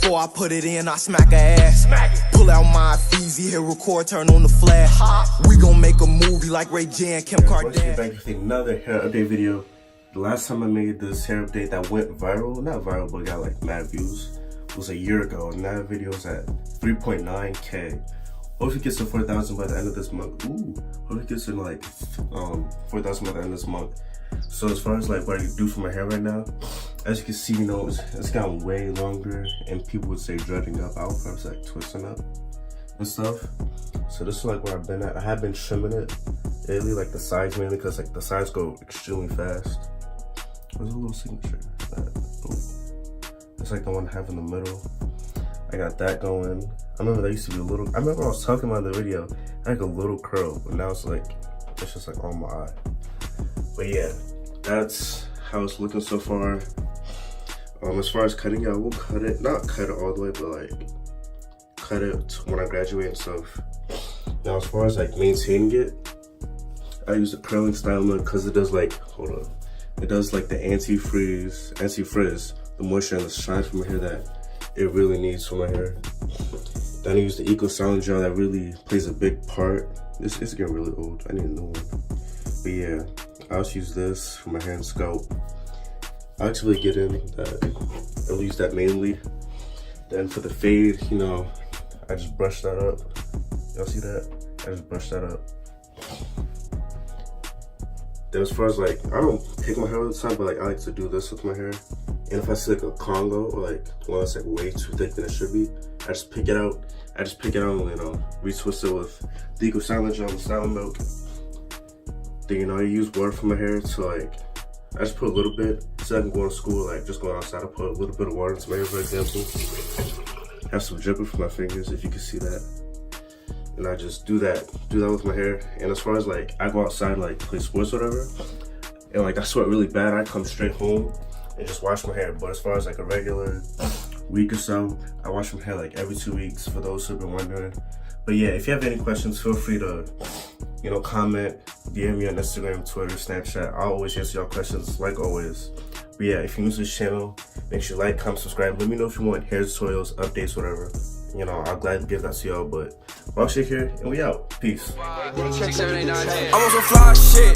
Before I put it in, I smack her ass. Pull out my Feezy, hit record, turn on the flash. We gon' make a movie like Ray J and Kim Kardashian. Let's get back with another hair update video. The last time I made this hair update that went viral, not viral, but got like mad views, was a year ago. And that video was at 3.9K. Hope it gets to 4,000 by the end of this month. Ooh, hope it gets to like 4,000 by the end of this month. So as far as like what I do for my hair right now, as you can see, you know, it's gotten way longer, and people would say dreading up. I would probably say like twisting up and stuff. So this is like where I've been at. I have been trimming it lately, like the sides mainly, because like the sides go extremely fast. There's a little signature. It's like the one I have in the middle. I got that going. I remember that used to be a little, I remember I was talking about the video, I had like a little curl, but now it's just like on my eye. But yeah, that's how it's looking so far. As far as cutting it, I will cut it, not cut it all the way, but like cut it when I graduate and stuff. Now as far as like maintaining it, I use the curling style mode because it does like, hold on, it does like the anti-frizz, the moisture and the shine from my hair that it really needs for my hair. Then I use the Eco Styling Gel that really plays a big part. This is getting really old, I need a new one. But yeah, I also use this for my hair and scalp. I actually get in that, I'll use that mainly. Then for the fade, you know, I just brush that up. Y'all see that? I just brush that up. Then as far as like, I don't pick my hair all the time, but like I like to do this with my hair. And if I see like a Congo or like one that's like way too thick than it should be, I just pick it out. I just pick it out and, you know, retwist it with the Eco Styling Gel and Styling Milk. Then, you know, I use water for my hair to like, I just put a little bit so I can go to school, like just going outside. I put a little bit of water into my hair, for example. Have some dripping from my fingers, if you can see that. And I just do that with my hair. And as far as like, I go outside, like play sports or whatever, and like I sweat really bad, I come straight home and just wash my hair. But as far as like a regular week or so, I wash my hair like every 2 weeks, for those who've been wondering. But yeah, if you have any questions, feel free to, you know, comment, DM me on Instagram, Twitter, Snapchat. I'll always answer y'all questions, like always. But yeah, if you're new to this channel, make sure you like, comment, subscribe. Let me know if you want hair tutorials, updates, whatever. You know, I'll gladly give that to y'all. But Broxshit here, and we out. Peace. I want some fly shit.